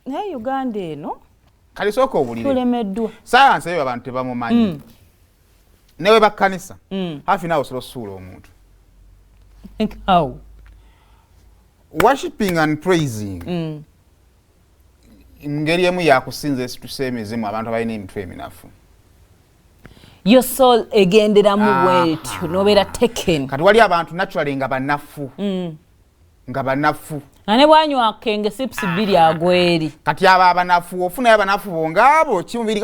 naye Uganda eno kali soko obulire tulemeddwa science eyo abantu tebamumanyi newe bakkanisa hafi nawo solo omuntu how worshiping and praising ngeri emu yakusinza emizimu abantu abalina emitwe eminafu your soul egendera mu bwetyo nobeera taken kati wali abantu naturally nga banafu ane bwanywa akenge sips bbiri agweri kati aba abanafu ofunayo abanafu bongabo kimubiri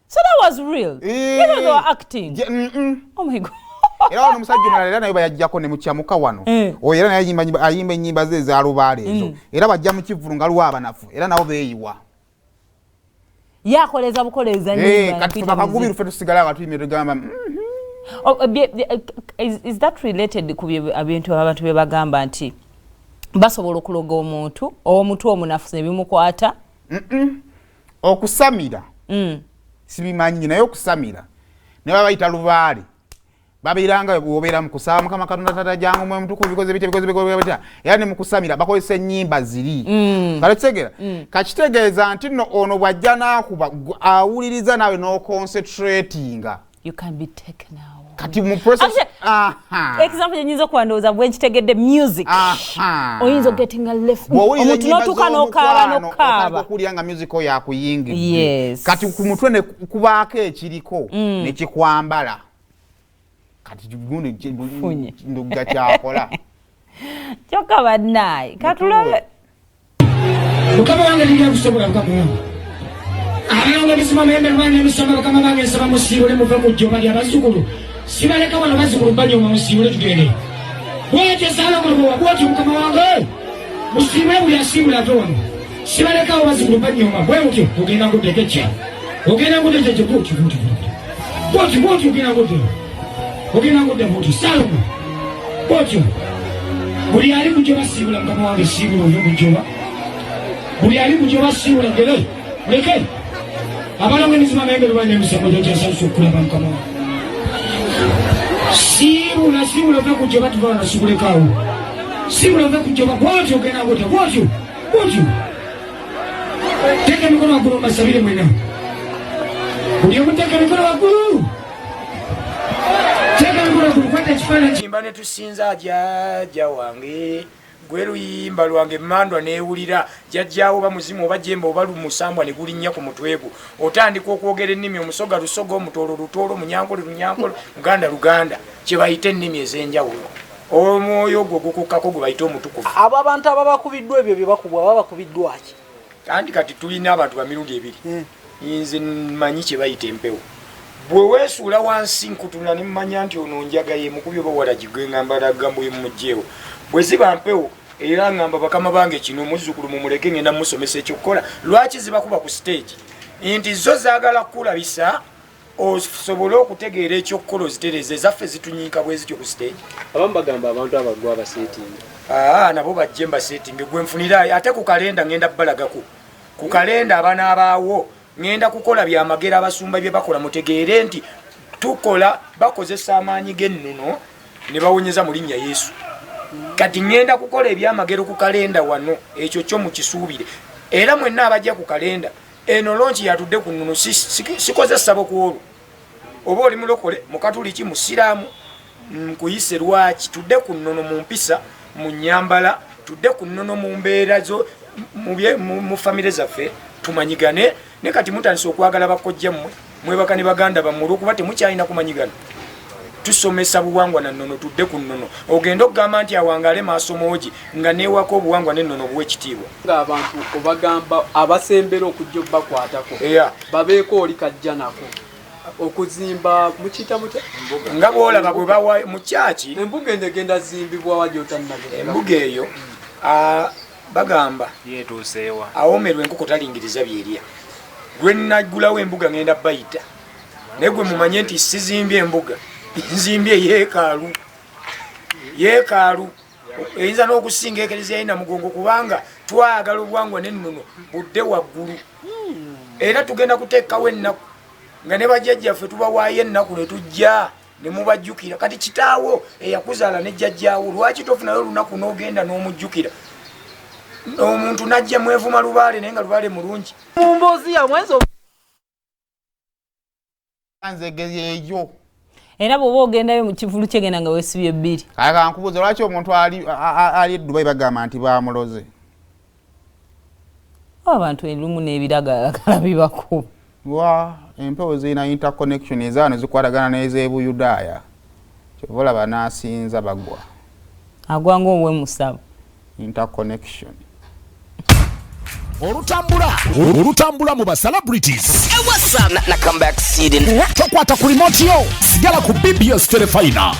so that was real even they were acting oh my god era ono musajja omulala era naye bayajjako ne mukyamuka wano oyo era naye ayimba ennyimba ze eza lubaale ezo era bajja mu kivvulu nga luwa abanafu era nabo beeyiwa yakoleza bukoleza nyimba kati bakagubiru ffe tusigala nga tuyimire tugamba is that related ku ebintu abantu bye bagamba nti basobola okuloga omuntu omunafu ebimukwata okusamira sibimanyi naye okusamira ne babayita lubaale babiranga bwobeera mu kusaba Mukama Katonda Taata jangu mwe mutukuvu bikoze bitya era ne mu kusamira bakozesa ennyimba ziri kaletegera kakitegeeza nti nno ono bwajja n'akuba awuliriza nawe n'oconcentratinga you can be taken out kati mu process example yenyiza kwandooza bwe nkitegedde music oyinza getting a left omuntu notuka n'okaaba okulyanga music oyo akuyingidde kati ku mutwe ne kubaako ekiriko ne kikwambala kati gundi Ndugga kyakola kyokka bannaye katulabe Mukama wange nija kusobola Mukama wange abayonga bisima mayembe lwange emisoma Mukama wange nsaba musiibule muve mu jjoba lya bazzukulu sibaleka wano bazzukulu banyoma musiibule tugende bwete sala mulwa bwete Mukama wange musiibule buli asiibula ate wano sibaleka awo bazzukulu banyoma bwe mutyo ogenda ngutekecha ogenda ngutekecha bwoti ogenda ngutekecha ogenda ngudde buti salomo bwotyo buli ali kujoba siibula Mukama wange siibula oyo mujoba buli ali kujoba siibula gere muleke abalongo emizima mayembe lubanya emisango gyokyasanyusa okulaba Mukama wange siibula ove kujoba tuva na siibulekaawo siibula ove kujoba bwotyo ogenda ngudde bwotyo teka emikono waggulu mbasabire mwena buli omuteka emikono waggulu Nyimba ne tusinza jjajja wange gwe luyimba lwange mmandwa neewulira jjajjaawo ba muzimu oba jemba oba lumusambwa ne gulinnya ku mutwegu otandika okwogera ennimi omusoga lusoga omutoolo lutoolo munyankole lunyankole luganda kye bayita ennimi ez'enjawulo omwoyo gwo gukukkako gwe bayita omutukuvu abo abantu ababakubiddwa ebyo bye bakubwa babakubiddwa ki kati tulina abantu bamirundi ebiri nze mmanyi kye bayita empewo bwe weesuula wansi nkutuna ne mmanya nti ono njagaye mukubi oba walagigwe ngamba lagambo yemujjeewo bwe ziba mpewo era ngamba bakama bange kino muzzukulu mumuleke ngenda musomesa ekyokukola lwaki zibakuba ku stage nti zo zaagala kukulabisa osobole okutegeera ekyokukola ozitereze ezaffe zitunyiika bwe zityo ku stage abamu bagamba abantu abagwa abaseetinga nabo bajje mbaseetinge gwe nfunira ate ku kalenda ngenda balagako ku kalenda abaana abaawo ngenda kukola byamagera abasumba bye bakola mutegeere nti tukola bakozesa amaanyi g'ennono ne bawonyeza mu linnya Yesu kati ngenda kukola ebyamagero ku kalenda wano ekyo kyo mukisuubire era mwenna abajja ku kalenda eno lonchi yatudde ku nnono sikozesa bokuolu oba oli mulokole mukatuliki musiraamu nkuyise lwaki tudde ku nnono mu mpisa mu nnyambala tudde ku nnono mu mbeera zo mu famire zaffe tumanyigane ne kati mutandise okwagala bakojja mmwe mwebaka ne baganda bammwe olwokuba temukyalina kumanyigana tusomesa buwangwa na nnono tudde ku nnono ogenda okugamba nti awangale maaso moogi nga neewako obuwangwa n'ennono buwa ekitiibwa ng'abantu obagamba abasembera okujja obbakwatako babeeko oli kajja nako okuzimba mukiyita mutya nga bwolaba bwe bawa mu kyaki embuga endegenda zimbibwa wajotannagenda embuga eyo bagamba yetuuseewa awomerwa enkoko talingiriza byerya gwe nagulawo embuga ngenda bayita naye gwe mumanye nti sizimbye embuga nzimbye yeekaalu eyinza n'okusinga ekereziya yina mugongo kubanga twagala obuwangwa n'ennono budde waggulu era tugenda kuteekawo ennaku nga ne bajjajjaffe tubawaayo ennaku ne tujja ne mubajjukira kati kitaawo eyakuzaala ne jjajjaawo lwaki tofunayo olunaku n'ogenda n'omujjukira omuntu najja mwevuma lubaale naye nga lubaale mulungi mumbozi ya mwezo nzegeyeyo era bw'oba ogendayo mu kivvulu kyegenda nga weesibye bbiri kale kankubuuza lwaki omuntu ali Dubai bagamba nti bamuloze abantu elumu n'ebiragalalagala bibako wa empewo zirina interconnection ezaano zikwatagana n'ez'ebuyudaaya kyova olaba n'asinza bagwa agwanga ow'emusabo interconnection olutambula mu ba celebrities What's up? Na comeback seeding. tokwata ku remote yo sigala ku BBS Telefina